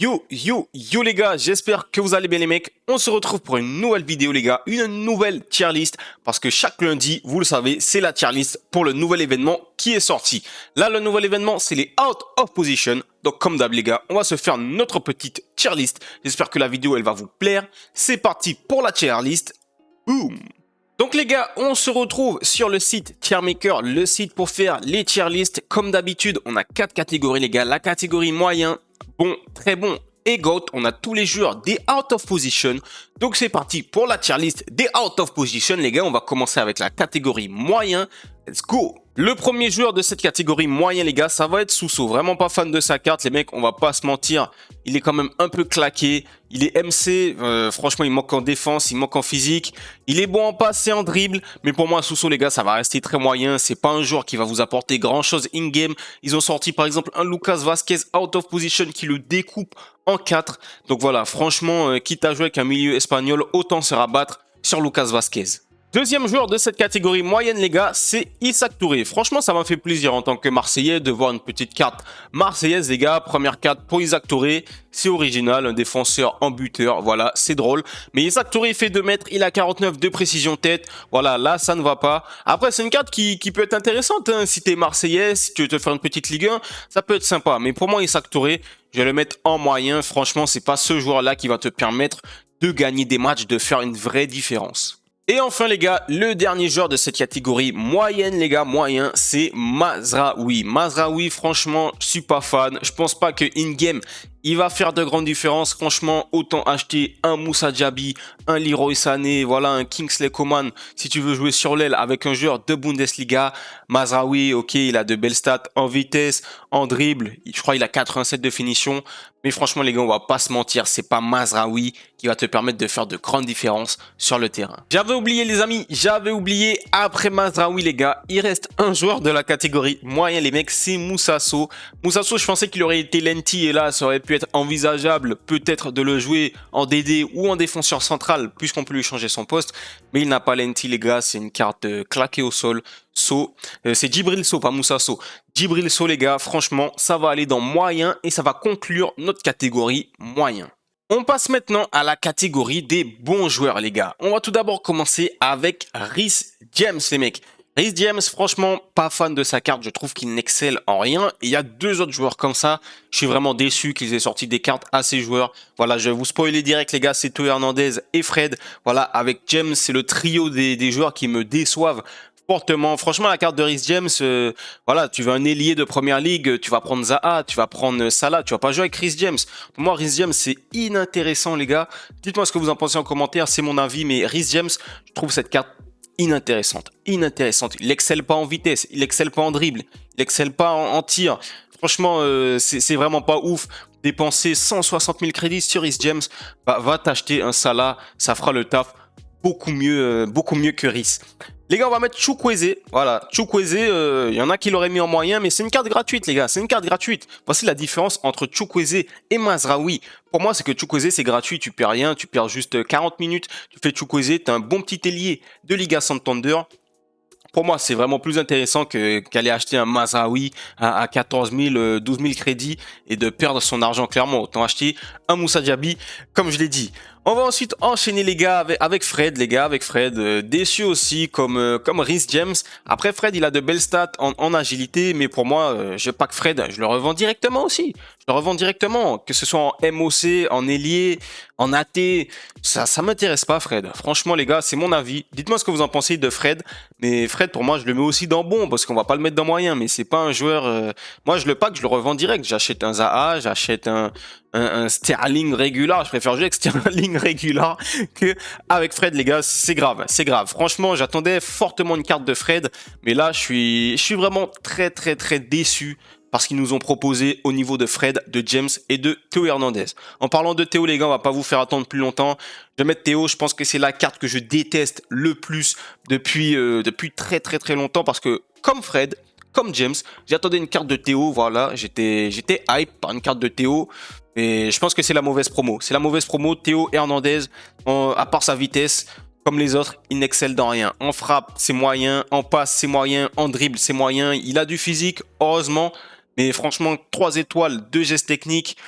Yo les gars, j'espère que vous allez bien les mecs. On se retrouve pour une nouvelle vidéo les gars, une nouvelle tier list parce que chaque lundi, vous le savez, c'est la tier list pour le nouvel événement qui est sorti. Là, le nouvel événement, c'est les Out of Position. Donc comme d'hab les gars, on va se faire notre petite tier list. J'espère que la vidéo elle va vous plaire. C'est parti pour la tier list. Boom. Donc les gars, on se retrouve sur le site Tiermaker, le site pour faire les tier list. Comme d'habitude, on a 4 catégories les gars. La catégorie moyen, bon, très bon et GOAT. On a tous les joueurs des out of position. Donc c'est parti pour la tier list des out of position les gars. On va commencer avec la catégorie moyen. Let's go. Le premier joueur de cette catégorie moyen les gars, ça va être Sousso. Vraiment pas fan de sa carte les mecs, on va pas se mentir. Il est quand même un peu claqué. Il est MC, franchement il manque en défense, il manque en physique. Il est bon en passe et en dribble. Mais pour moi Sousso les gars, ça va rester très moyen. C'est pas un joueur qui va vous apporter grand chose in-game. Ils ont sorti par exemple un Lucas Vazquez out of position qui le découpe en 4. Donc voilà, franchement, quitte à jouer avec un milieu espagnol, autant se rabattre sur Lucas Vazquez. Deuxième joueur de cette catégorie moyenne, les gars, c'est Issaq Touré. Franchement, ça m'a fait plaisir en tant que Marseillais de voir une petite carte marseillaise, les gars. Première carte pour Issaq Touré. C'est original, un défenseur en buteur. Voilà, c'est drôle. Mais Issaq Touré, il fait 2 mètres. Il a 49 de précision tête. Voilà, là, ça ne va pas. Après, c'est une carte qui peut être intéressante. Hein. Si t'es Marseillais, si tu veux te faire une petite Ligue 1, ça peut être sympa. Mais pour moi, Issaq Touré, je vais le mettre en moyen. Franchement, c'est pas ce joueur-là qui va te permettre de gagner des matchs, de faire une vraie différence. Et enfin les gars, le dernier joueur de cette catégorie moyenne les gars, moyen, c'est Mazraoui. Mazraoui, franchement, je suis pas fan. Je pense pas que in-game, il va faire de grandes différences. Franchement, autant acheter un Moussa Diaby, un Leroy Sané, voilà, un Kingsley Coman. Si tu veux jouer sur l'aile avec un joueur de Bundesliga, Mazraoui, ok, il a de belles stats en vitesse, en dribble. Je crois qu'il a 87 de finition. Mais franchement, les gars, on va pas se mentir, c'est pas Mazraoui qui va te permettre de faire de grandes différences sur le terrain. J'avais oublié, les amis, j'avais oublié. Après Mazraoui, les gars, il reste un joueur de la catégorie moyen, les mecs, c'est Moussa Sow. Moussa Sow, je pensais qu'il aurait été lenti et là, ça aurait pu être envisageable, peut-être de le jouer en DD ou en défenseur central, puisqu'on peut lui changer son poste. Mais il n'a pas lenti, les gars, c'est une carte claquée au sol. Sow, c'est Djibril Sow, pas Moussa Sow. Djibril Sow les gars, franchement, ça va aller dans moyen et ça va conclure notre catégorie moyen. On passe maintenant à la catégorie des bons joueurs les gars. On va tout d'abord commencer avec Reece James les mecs. Reece James, franchement, pas fan de sa carte, je trouve qu'il n'excelle en rien. Et il y a deux autres joueurs comme ça, je suis vraiment déçu qu'ils aient sorti des cartes à ces joueurs. Voilà, je vais vous spoiler direct les gars, c'est Théo Hernandez et Fred. Voilà, avec James, c'est le trio des joueurs qui me déçoivent fortement. Franchement, la carte de Reece James, voilà, tu veux un ailier de première ligue, tu vas prendre Zaha, tu vas prendre Salah, tu vas pas jouer avec Reece James. Pour moi, Reece James, c'est inintéressant, les gars. Dites-moi ce que vous en pensez en commentaire, c'est mon avis, mais Reece James, je trouve cette carte inintéressante. Il excelle pas en vitesse, il excelle pas en dribble, il excelle pas en tir. Franchement, c'est vraiment pas ouf. Dépenser 160 000 crédits sur Reece James, bah, va t'acheter un Salah, ça fera le taf beaucoup mieux que Reece. Les gars, on va mettre Chukwueze. Voilà, Chukwueze, il y en a qui l'auraient mis en moyen, mais c'est une carte gratuite, les gars. C'est une carte gratuite. Voici la différence entre Chukwueze et Mazraoui. Pour moi, c'est que Chukwueze, c'est gratuit. Tu perds rien. Tu perds juste 40 minutes. Tu fais Chukwueze. Tu as un bon petit ailier de Liga Santander. Pour moi, c'est vraiment plus intéressant qu'aller acheter un Mazraoui à 14 000, 12 000 crédits et de perdre son argent clairement. Autant acheter un Moussa Diaby, comme je l'ai dit. On va ensuite enchaîner les gars avec Fred, les gars, avec Fred. Déçu aussi comme Reece James. Après Fred, il a de belles stats en agilité, mais pour moi, je pack Fred, je le revends directement aussi. Je le revends directement, que ce soit en MOC, en ailier, en AT, ça m'intéresse pas Fred. Franchement les gars, c'est mon avis. Dites-moi ce que vous en pensez de Fred. Mais Fred, pour moi, je le mets aussi dans bon, parce qu'on va pas le mettre dans moyen, mais c'est pas un joueur... Moi, je le pack, je le revends direct. J'achète un Zaha, j'achète un Sterling régular. Je préfère jouer avec Sterling régular que avec Fred, les gars. C'est grave, c'est grave. Franchement, j'attendais fortement une carte de Fred, mais là, je suis vraiment très déçu parce qu'ils nous ont proposé au niveau de Fred, de James et de Théo Hernandez. En parlant de Théo, les gars, on va pas vous faire attendre plus longtemps. Je vais mettre Théo, je pense que c'est la carte que je déteste le plus depuis très longtemps parce que comme Fred, comme James, j'attendais une carte de Théo, voilà, j'étais hype par une carte de Théo. Et je pense que c'est la mauvaise promo. C'est la mauvaise promo. Théo Hernandez, à part sa vitesse, comme les autres, il n'excelle dans rien. En frappe, c'est moyen. En passe, c'est moyen. En dribble, c'est moyen. Il a du physique, heureusement. Mais franchement, 3 étoiles, 2 gestes techniques.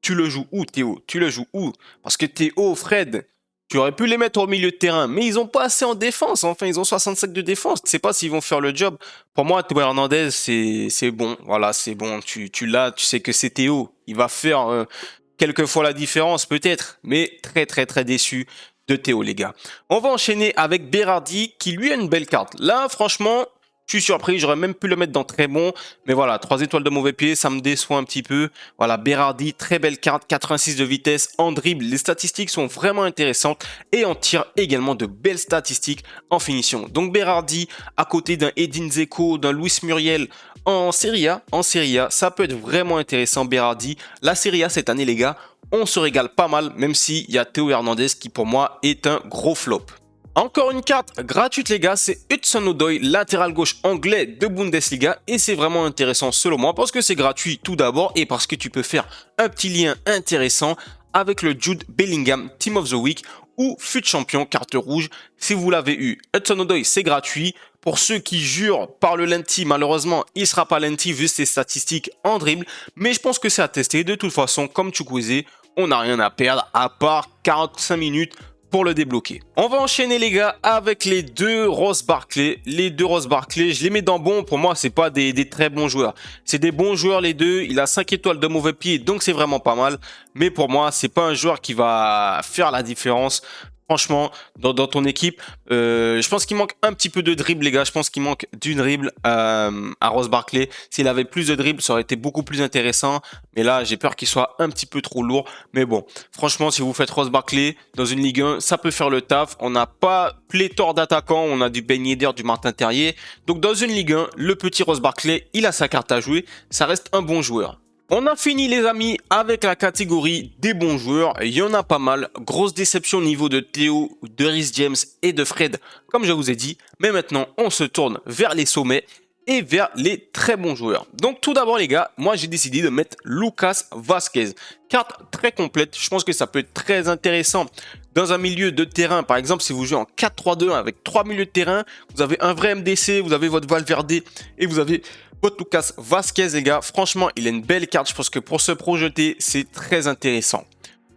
tu le joues où, Théo? Tu le joues où? Parce que Théo, Fred, tu aurais pu les mettre au milieu de terrain, mais ils ont pas assez en défense. Enfin, ils ont 65 de défense. Tu sais pas s'ils vont faire le job. Pour moi, Théo Hernandez, c'est bon. Voilà, c'est bon. Tu l'as, tu sais que c'est Théo. Il va faire quelquefois la différence, peut-être, mais très, très, très déçu de Théo, les gars. On va enchaîner avec Berardi, qui lui a une belle carte. Là, franchement, je suis surpris, j'aurais même pu le mettre dans très bon. Mais voilà, 3 étoiles de mauvais pied, ça me déçoit un petit peu. Voilà, Berardi, très belle carte, 86 de vitesse, en dribble. Les statistiques sont vraiment intéressantes et en tire également de belles statistiques en finition. Donc Berardi, à côté d'un Edin Dzeko, d'un Luis Muriel en Serie A, ça peut être vraiment intéressant Berardi. La Serie A cette année, les gars, on se régale pas mal, même s'il y a Théo Hernandez qui pour moi est un gros flop. Encore une carte gratuite les gars, c'est Hudson-Odoi, latéral gauche anglais de Bundesliga et c'est vraiment intéressant selon moi parce que c'est gratuit tout d'abord et parce que tu peux faire un petit lien intéressant avec le Jude Bellingham Team of the Week ou fut champion carte rouge si vous l'avez eu. Hudson-Odoi c'est gratuit. Pour ceux qui jurent par le lenti, malheureusement, il ne sera pas lenti vu ses statistiques en dribble, mais je pense que c'est à tester. De toute façon, comme Chukwueze, on n'a rien à perdre à part 45 minutes pour le débloquer. On va enchaîner les gars avec les deux Ross Barkley. Les deux Ross Barkley, je les mets dans bon. Pour moi, c'est pas des très bons joueurs. C'est des bons joueurs les deux. Il a 5 étoiles de mauvais pied, donc c'est vraiment pas mal. Mais pour moi, c'est pas un joueur qui va faire la différence. Franchement, dans ton équipe, je pense qu'il manque un petit peu de dribble, les gars. Je pense qu'il manque du dribble à Ross Barkley. S'il avait plus de dribble, ça aurait été beaucoup plus intéressant. Mais là, j'ai peur qu'il soit un petit peu trop lourd. Mais bon, franchement, si vous faites Ross Barkley dans une Ligue 1, ça peut faire le taf. On n'a pas pléthore d'attaquants. On a du Ben Yedder, du Martin Terrier. Donc, dans une Ligue 1, le petit Ross Barkley, il a sa carte à jouer. Ça reste un bon joueur. On a fini les amis avec la catégorie des bons joueurs, il y en a pas mal, grosse déception au niveau de Théo, de Reece James et de Fred, comme je vous ai dit, mais maintenant on se tourne vers les sommets et vers les très bons joueurs. Donc tout d'abord les gars, moi j'ai décidé de mettre Lucas Vazquez, carte très complète, je pense que ça peut être très intéressant dans un milieu de terrain, par exemple si vous jouez en 4-3-2 avec 3 milieux de terrain, vous avez un vrai MDC, vous avez votre Valverde et vous avez votre Lucas Vazquez les gars, franchement il a une belle carte, je pense que pour se projeter c'est très intéressant.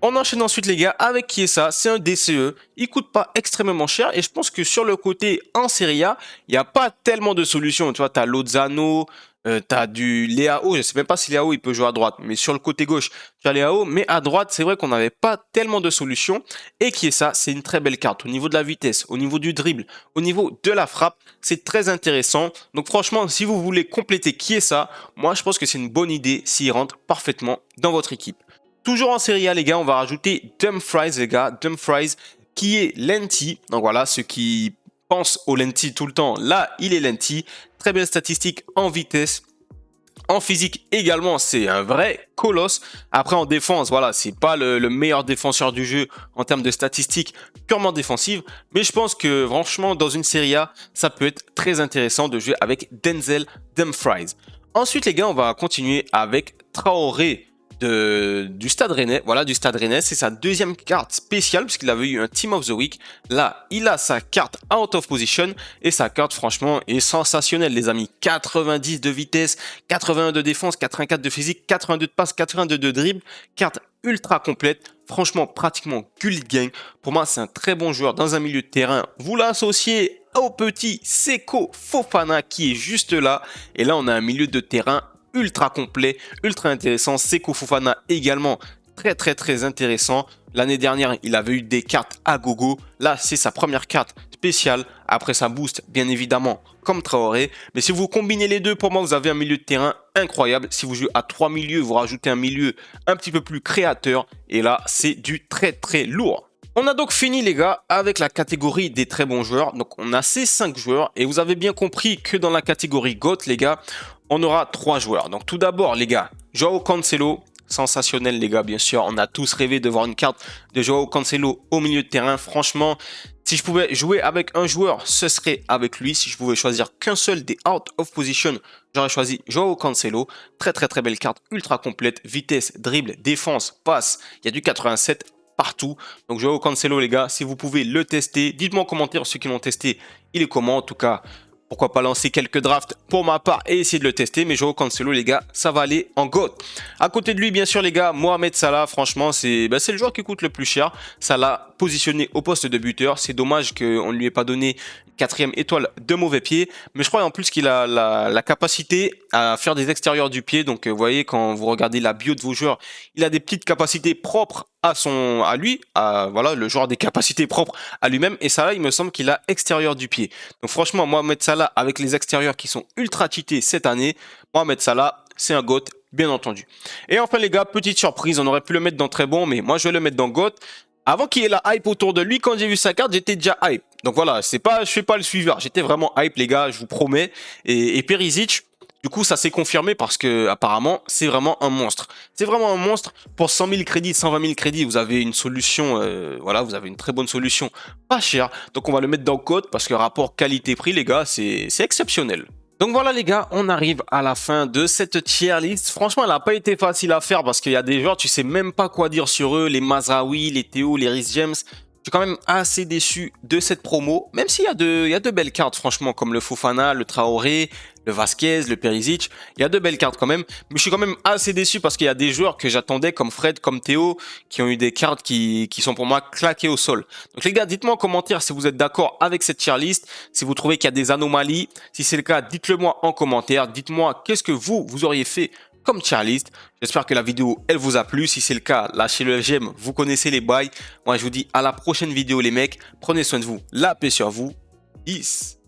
On enchaîne ensuite les gars avec qui est ça, c'est un DCE, il coûte pas extrêmement cher et je pense que sur le côté en Serie A, il n'y a pas tellement de solutions, tu vois, tu as Lozano, tu as du Leao, je sais même pas si Leao il peut jouer à droite, mais sur le côté gauche tu as Leao, mais à droite c'est vrai qu'on n'avait pas tellement de solutions et qui est ça, c'est une très belle carte au niveau de la vitesse, au niveau du dribble, au niveau de la frappe, c'est très intéressant, donc franchement si vous voulez compléter qui est ça, moi je pense que c'est une bonne idée s'il rentre parfaitement dans votre équipe. Toujours en Serie A les gars, on va rajouter Dumfries les gars, Dumfries qui est lenti, donc voilà, ceux qui pensent au lenti tout le temps, là il est lenti, très belle statistique en vitesse, en physique également c'est un vrai colosse, après en défense voilà c'est pas le meilleur défenseur du jeu en termes de statistiques purement défensives, mais je pense que franchement dans une Serie A ça peut être très intéressant de jouer avec Denzel Dumfries. Ensuite les gars on va continuer avec Traoré du Stade Rennais, voilà du Stade Rennais, c'est sa deuxième carte spéciale puisqu'il avait eu un Team of the Week. Là, il a sa carte out of position et sa carte franchement est sensationnelle les amis. 90 de vitesse, 81 de défense, 84 de physique, 82 de passe, 82 de dribble, carte ultra complète, franchement pratiquement gully gang. Pour moi, c'est un très bon joueur dans un milieu de terrain. Vous l'associez au petit Seko Fofana qui est juste là et là on a un milieu de terrain ultra complet, ultra intéressant. Seko Fofana également très intéressant. L'année dernière, il avait eu des cartes à gogo. Là, c'est sa première carte spéciale. Après, ça booste, bien évidemment, comme Traoré. Mais si vous combinez les deux, pour moi, vous avez un milieu de terrain incroyable. Si vous jouez à 3 milieux, vous rajoutez un milieu un petit peu plus créateur. Et là, c'est du très lourd. On a donc fini les gars avec la catégorie des très bons joueurs. Donc on a ces 5 joueurs et vous avez bien compris que dans la catégorie GOAT les gars, on aura 3 joueurs. Donc tout d'abord les gars, Joao Cancelo, sensationnel les gars bien sûr. On a tous rêvé de voir une carte de Joao Cancelo au milieu de terrain. Franchement, si je pouvais jouer avec un joueur, ce serait avec lui. Si je pouvais choisir qu'un seul des out of position, j'aurais choisi Joao Cancelo. Très belle carte, ultra complète, vitesse, dribble, défense, passe. Il y a du 87 partout. Donc Joao Cancelo les gars, si vous pouvez le tester, dites-moi en commentaire ceux qui l'ont testé, il est comment. En tout cas, Pourquoi pas lancer quelques drafts pour ma part et essayer de le tester. Mais Joao Cancelo, les gars, ça va aller en GOAT. À côté de lui, bien sûr, les gars, Mohamed Salah, franchement, c'est le joueur qui coûte le plus cher. Salah positionné au poste de buteur. C'est dommage qu'on ne lui ait pas donné une 4e étoile de mauvais pied. Mais je crois en plus qu'il a la capacité à faire des extérieurs du pied. Donc, vous voyez, quand vous regardez la bio de vos joueurs, il a des petites capacités propres à lui, voilà, le joueur a des capacités propres à lui-même, et Salah, il me semble qu'il a extérieur du pied. Donc franchement, Mohamed Salah, avec les extérieurs qui sont ultra cheatés cette année, Mohamed Salah, c'est un GOAT, bien entendu. Et enfin les gars, petite surprise, on aurait pu le mettre dans très bon, mais moi je vais le mettre dans GOAT. Avant qu'il y ait la hype autour de lui, quand j'ai vu sa carte, j'étais déjà hype. Donc voilà, je fais pas le suiveur, j'étais vraiment hype les gars, je vous promets. Et Perisic, du coup, ça s'est confirmé parce que apparemment, c'est vraiment un monstre. C'est vraiment un monstre. Pour 100 000 crédits, 120 000 crédits, vous avez une solution, voilà, vous avez une très bonne solution, pas cher. Donc on va le mettre dans le code parce que rapport qualité-prix, les gars, c'est exceptionnel. Donc voilà les gars, on arrive à la fin de cette tier list. Franchement, elle n'a pas été facile à faire parce qu'il y a des joueurs, tu sais même pas quoi dire sur eux. Les Mazraoui, les Théo, les Reece James. Je suis quand même assez déçu de cette promo, même s'il y a de belles cartes, franchement, comme le Fofana, le Traoré, le Vasquez, le Perisic. Il y a de belles cartes quand même, mais je suis quand même assez déçu parce qu'il y a des joueurs que j'attendais, comme Fred, comme Théo, qui ont eu des cartes qui sont pour moi claquées au sol. Donc les gars, dites-moi en commentaire si vous êtes d'accord avec cette tier list, si vous trouvez qu'il y a des anomalies. Si c'est le cas, dites-le moi en commentaire. Dites-moi qu'est-ce que vous auriez fait comme tier list. J'espère que la vidéo, elle vous a plu. Si c'est le cas, lâchez le j'aime. Vous connaissez les bails. Moi, je vous dis à la prochaine vidéo, les mecs. Prenez soin de vous. La paix sur vous. Peace.